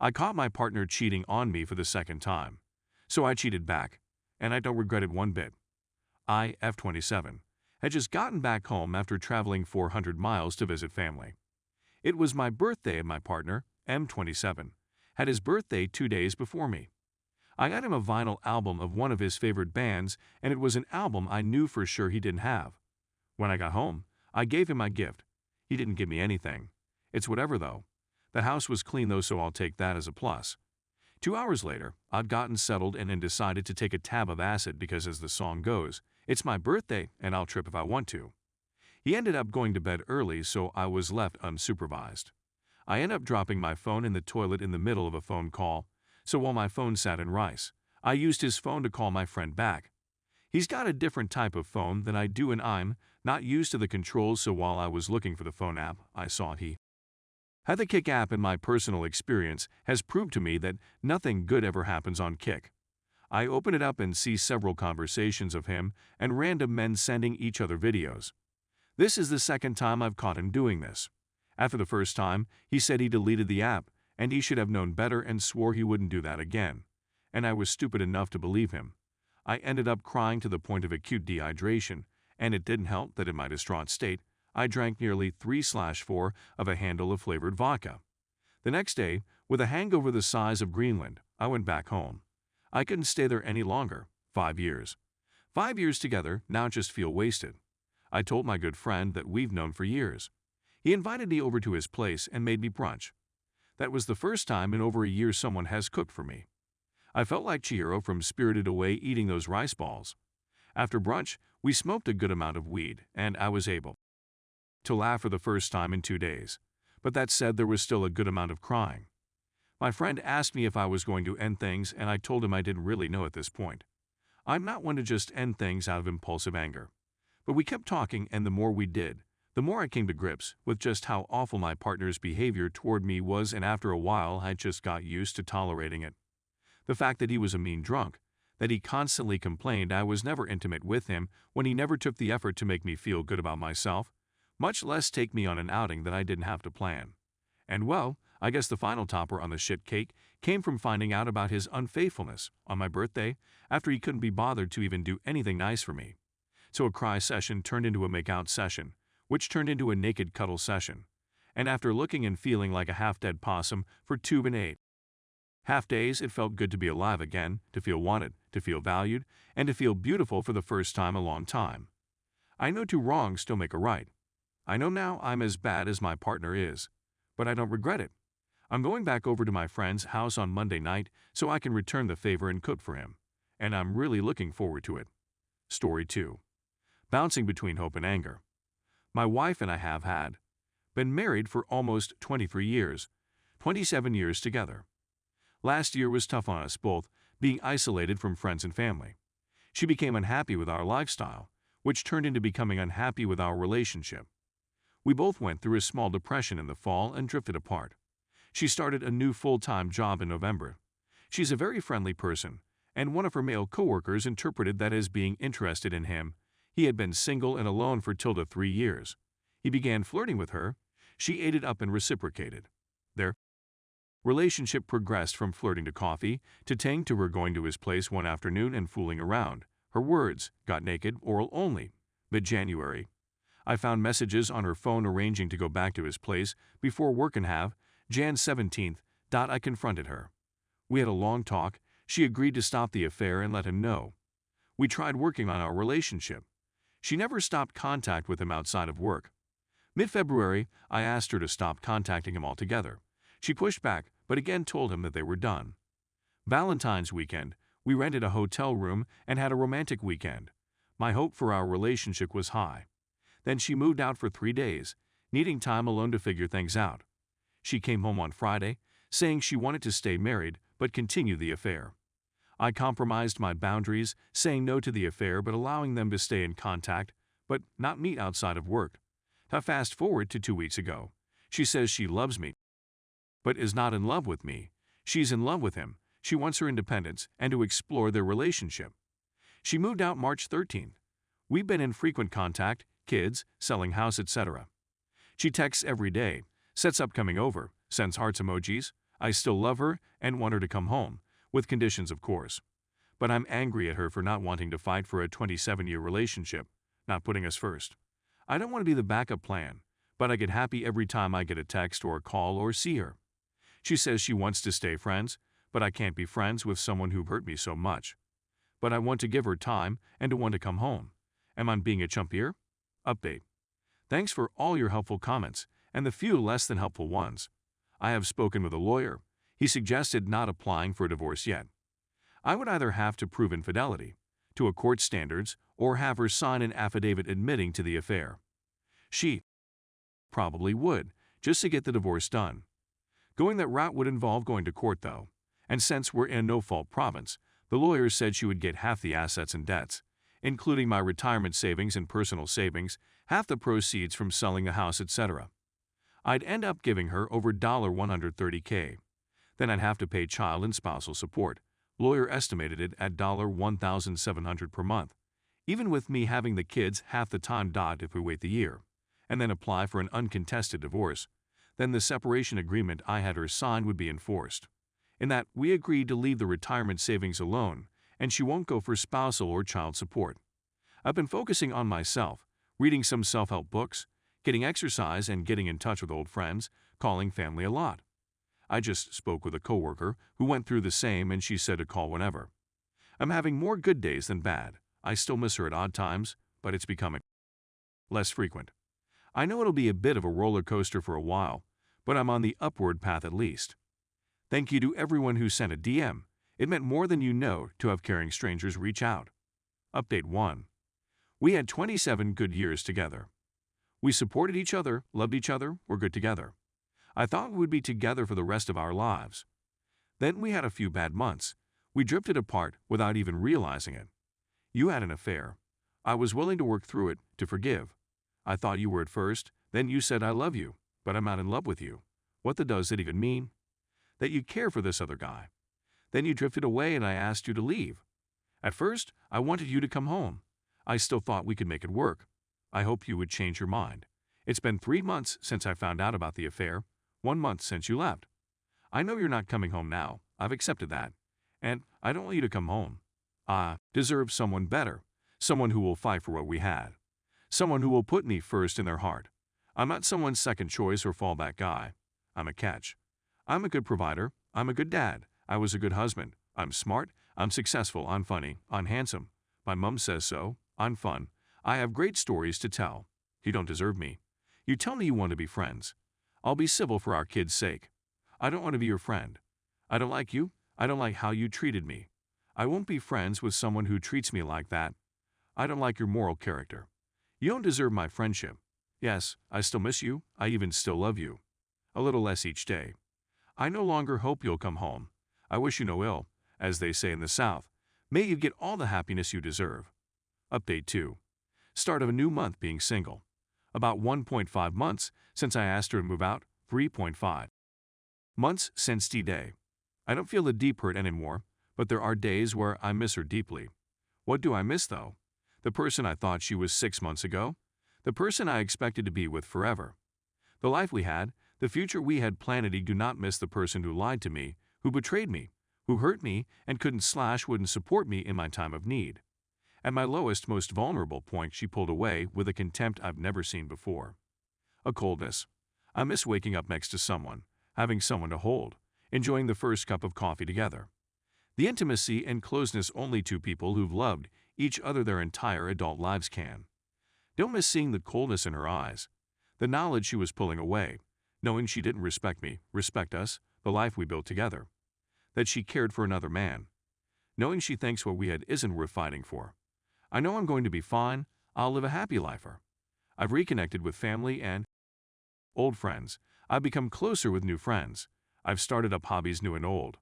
I caught my partner cheating on me for the second time. So I cheated back, and I don't regret it one bit. I, F27, had just gotten back home after traveling 400 miles to visit family. It was my birthday and my partner, M27, had his birthday 2 days before me. I got him a vinyl album of one of his favorite bands, and it was an album I knew for sure he didn't have. When I got home, I gave him my gift. He didn't give me anything. It's whatever though. The house was clean though, so I'll take that as a plus. 2 hours later, I'd gotten settled and then decided to take a tab of acid because, as the song goes, it's my birthday and I'll trip if I want to. He ended up going to bed early, so I was left unsupervised. I ended up dropping my phone in the toilet in the middle of a phone call, so while my phone sat in rice, I used his phone to call my friend back. He's got a different type of phone than I do, and I'm not used to the controls, so while I was looking for the phone app, I saw he had the Kik app, and my personal experience has proved to me that nothing good ever happens on Kik. I open it up and see several conversations of him and random men sending each other videos. This is the second time I've caught him doing this. After the first time, he said he deleted the app, and he should have known better and swore he wouldn't do that again. And I was stupid enough to believe him. I ended up crying to the point of acute dehydration, and it didn't help that in my distraught state, I drank nearly 3/4 of a handle of flavored vodka. The next day, with a hangover the size of Greenland, I went back home. I couldn't stay there any longer. 5 years. 5 years together now just feel wasted. I told my good friend that we've known for years. He invited me over to his place and made me brunch. That was the first time in over a year someone has cooked for me. I felt like Chihiro from Spirited Away eating those rice balls. After brunch, we smoked a good amount of weed, and I was able to laugh for the first time in 2 days. But that said, there was still a good amount of crying. My friend asked me if I was going to end things, and I told him I didn't really know at this point. I'm not one to just end things out of impulsive anger. But we kept talking, and the more we did, the more I came to grips with just how awful my partner's behavior toward me was, and after a while I just got used to tolerating it. The fact that he was a mean drunk, that he constantly complained I was never intimate with him when he never took the effort to make me feel good about myself, much less take me on an outing that I didn't have to plan. And well, I guess the final topper on the shit cake came from finding out about his unfaithfulness on my birthday after he couldn't be bothered to even do anything nice for me. So a cry session turned into a make-out session, which turned into a naked cuddle session. And after looking and feeling like a half-dead possum for 2.5 days, it felt good to be alive again, to feel wanted, to feel valued, and to feel beautiful for the first time in a long time. I know 2 wrongs don't make a right. I know now I'm as bad as my partner is, but I don't regret it. I'm going back over to my friend's house on Monday night so I can return the favor and cook for him, and I'm really looking forward to it. Story 2. Bouncing between hope and anger. My wife and I have been married for almost 23 years, 27 years together. Last year was tough on us both, being isolated from friends and family. She became unhappy with our lifestyle, which turned into becoming unhappy with our relationship. We both went through a small depression in the fall and drifted apart. She started a new full-time job in November. She's a very friendly person, and one of her male coworkers interpreted that as being interested in him. He had been single and alone for 3 years. He began flirting with her. She ate it up and reciprocated. Their relationship progressed from flirting to coffee, to Tang, to her going to his place one afternoon and fooling around. Her words, got naked, oral only. Mid-January. I found messages on her phone arranging to go back to his place before work and Jan 17th. I confronted her. We had a long talk. She agreed to stop the affair and let him know. We tried working on our relationship. She never stopped contact with him outside of work. Mid-February, I asked her to stop contacting him altogether. She pushed back, but again told him that they were done. Valentine's weekend, we rented a hotel room and had a romantic weekend. My hope for our relationship was high. Then she moved out for 3 days, needing time alone to figure things out. She came home on Friday, saying she wanted to stay married but continue the affair. I compromised my boundaries, saying no to the affair but allowing them to stay in contact, but not meet outside of work. Fast forward to 2 weeks ago. She says she loves me, but is not in love with me. She's in love with him. She wants her independence and to explore their relationship. She moved out March 13th. We've been in frequent contact, kids, selling house, etc. She texts every day, sets up coming over, sends hearts emojis. I still love her and want her to come home, with conditions of course. But I'm angry at her for not wanting to fight for a 27-year relationship, not putting us first. I don't want to be the backup plan, but I get happy every time I get a text or a call or see her. She says she wants to stay friends, but I can't be friends with someone who hurt me so much. But I want to give her time and to want to come home. Am I being a chump here? Update. Thanks for all your helpful comments and the few less than helpful ones. I have spoken with a lawyer. He suggested not applying for a divorce yet. I would either have to prove infidelity to a court standards or have her sign an affidavit admitting to the affair. She probably would, just to get the divorce done. Going that route would involve going to court though, and since we're in a no-fault province, the lawyer said she would get half the assets and debts, including my retirement savings and personal savings, half the proceeds from selling the house, etc. I'd end up giving her over $130K. Then I'd have to pay child and spousal support. Lawyer estimated it at $1,700 per month, even with me having the kids half the time. If we wait the year, and then apply for an uncontested divorce, then the separation agreement I had her sign would be enforced. In that, we agreed to leave the retirement savings alone, and she won't go for spousal or child support. I've been focusing on myself, reading some self-help books, getting exercise and getting in touch with old friends, calling family a lot. I just spoke with a coworker who went through the same and she said to call whenever. I'm having more good days than bad. I still miss her at odd times, but it's becoming less frequent. I know it'll be a bit of a roller coaster for a while, but I'm on the upward path at least. Thank you to everyone who sent a DM. It meant more than you know to have caring strangers reach out. Update 1. We had 27 good years together. We supported each other, loved each other, were good together. I thought we would be together for the rest of our lives. Then we had a few bad months. We drifted apart without even realizing it. You had an affair. I was willing to work through it, to forgive. I thought you were at first, then you said I love you, but I'm not in love with you. What the does it even mean? That you care for this other guy. Then you drifted away and I asked you to leave. At first, I wanted you to come home. I still thought we could make it work. I hope you would change your mind. It's been 3 months since I found out about the affair, 1 month since you left. I know you're not coming home now. I've accepted that. And I don't want you to come home. I deserve someone better, someone who will fight for what we had, someone who will put me first in their heart. I'm not someone's second choice or fallback guy. I'm a catch. I'm a good provider. I'm a good dad. I was a good husband. I'm smart. I'm successful. I'm funny. I'm handsome. My mom says so. I'm fun. I have great stories to tell. You don't deserve me. You tell me you want to be friends. I'll be civil for our kids' sake. I don't want to be your friend. I don't like you. I don't like how you treated me. I won't be friends with someone who treats me like that. I don't like your moral character. You don't deserve my friendship. Yes, I still miss you. I even still love you. A little less each day. I no longer hope you'll come home. I wish you no ill, as they say in the South. May you get all the happiness you deserve. Update 2. Start of a new month being single. About 1.5 months since I asked her to move out, 3.5 months since D-Day. I don't feel the deep hurt anymore, but there are days where I miss her deeply. What do I miss though? The person I thought she was 6 months ago? The person I expected to be with forever? The life we had, the future we had planned. I do not miss the person who lied to me, who betrayed me, who hurt me and wouldn't support me in my time of need. At my lowest, most vulnerable point, she pulled away with a contempt I've never seen before. A coldness. I miss waking up next to someone, having someone to hold, enjoying the first cup of coffee together. The intimacy and closeness only two people who've loved each other their entire adult lives can. Don't miss seeing the coldness in her eyes, the knowledge she was pulling away, knowing she didn't respect me, respect us, the life we built together, that she cared for another man, knowing she thinks what we had isn't worth fighting for. I know I'm going to be fine. I'll live a happy lifer. I've reconnected with family and old friends. I've become closer with new friends. I've started up hobbies new and old.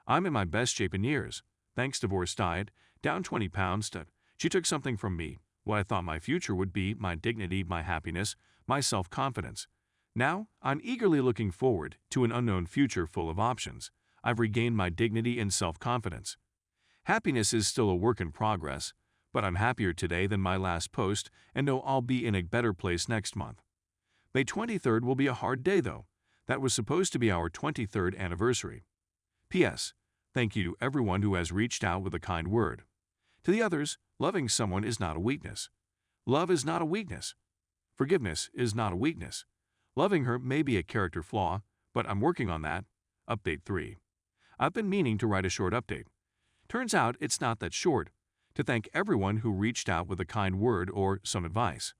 I'm in my best shape in years. Thanks divorce diet, down 20 pounds. She took something from me, what I thought my future would be, my dignity, my happiness, my self-confidence. Now, I'm eagerly looking forward to an unknown future full of options. I've regained my dignity and self-confidence. Happiness is still a work in progress, but I'm happier today than my last post and know I'll be in a better place next month. May 23rd will be a hard day though. That was supposed to be our 23rd anniversary. P.S. Thank you to everyone who has reached out with a kind word. To the others, loving someone is not a weakness. Love is not a weakness. Forgiveness is not a weakness. Loving her may be a character flaw, but I'm working on that. Update 3. I've been meaning to write a short update. Turns out it's not that short. To thank everyone who reached out with a kind word or some advice.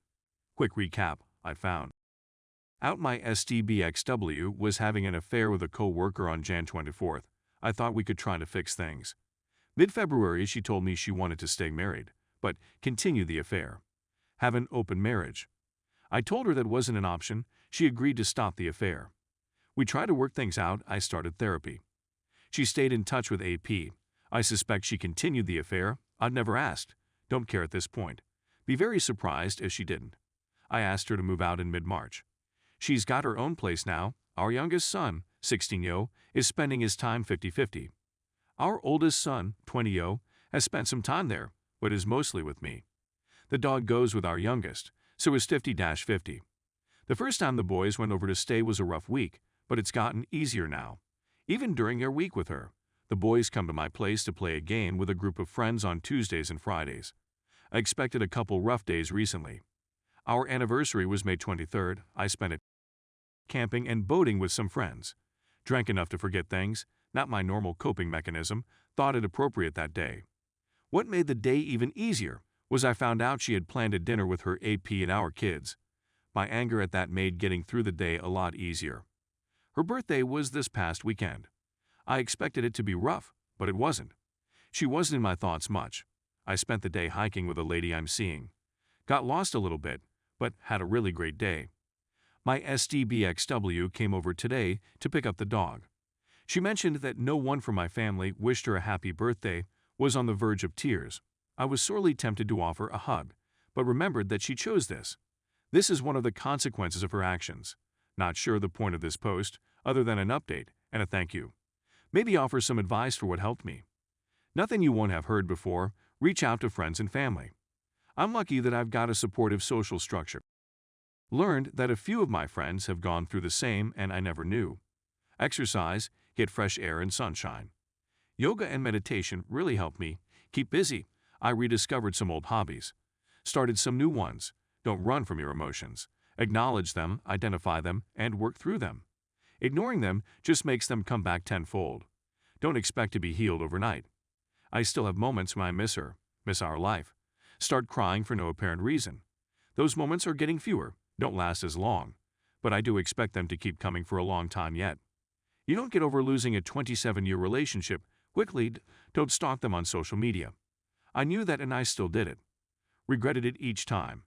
Quick recap I found out my STBXW was having an affair with a co-worker on Jan 24th. I thought we could try to fix things. Mid-February, she told me she wanted to stay married, but continue the affair. Have an open marriage. I told her that wasn't an option. She agreed to stop the affair. We tried to work things out. I started therapy. She stayed in touch with AP. I suspect she continued the affair. I'd never asked. Don't care at this point. Be very surprised if she didn't. I asked her to move out in mid-March. She's got her own place now. Our youngest son, 16-yo, is spending his time 50-50. Our oldest son, 20-yo, has spent some time there, but is mostly with me. The dog goes with our youngest, so is 50-50. The first time the boys went over to stay was a rough week, but it's gotten easier now. Even during their week with her, the boys come to my place to play a game with a group of friends on Tuesdays and Fridays. I expected a couple rough days recently. Our anniversary was May 23rd. I spent it camping and boating with some friends. Drank enough to forget things, not my normal coping mechanism, thought it appropriate that day. What made the day even easier was I found out she had planned a dinner with her AP and our kids. My anger at that made getting through the day a lot easier. Her birthday was this past weekend. I expected it to be rough, but it wasn't. She wasn't in my thoughts much. I spent the day hiking with a lady I'm seeing. Got lost a little bit, but had a really great day. My STBXW came over today to pick up the dog. She mentioned that no one from my family wished her a happy birthday, was on the verge of tears. I was sorely tempted to offer a hug, but remembered that she chose this. This is one of the consequences of her actions. Not sure the point of this post, other than an update and a thank you. Maybe offer some advice for what helped me. Nothing you won't have heard before. Reach out to friends and family. I'm lucky that I've got a supportive social structure. Learned that a few of my friends have gone through the same and I never knew. Exercise, get fresh air and sunshine. Yoga and meditation really helped me. Keep busy. I rediscovered some old hobbies. Started some new ones. Don't run from your emotions. Acknowledge them, identify them, and work through them. Ignoring them just makes them come back tenfold. Don't expect to be healed overnight. I still have moments when I miss her, miss our life. Start crying for no apparent reason. Those moments are getting fewer, don't last as long, but I do expect them to keep coming for a long time yet. You don't get over losing a 27-year relationship quickly. Don't stalk them on social media. I knew that and I still did it. Regretted it each time.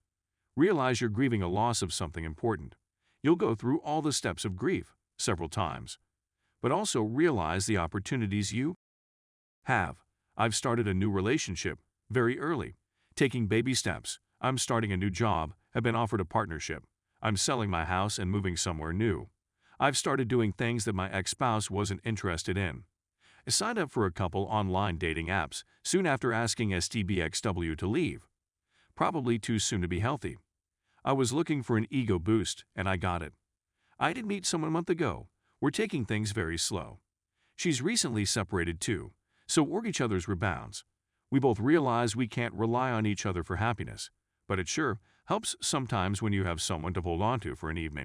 Realize you're grieving a loss of something important. You'll go through all the steps of grief several times. But also realize the opportunities you have. I've started a new relationship very early. Taking baby steps. I'm starting a new job, have been offered a partnership. I'm selling my house and moving somewhere new. I've started doing things that my ex-spouse wasn't interested in. I signed up for a couple online dating apps soon after asking STBXW to leave. Probably too soon to be healthy. I was looking for an ego boost, and I got it. I did meet someone a month ago. We're taking things very slow. She's recently separated too, so we're each other's rebounds. We both realize we can't rely on each other for happiness, but it sure helps sometimes when you have someone to hold on to for an evening.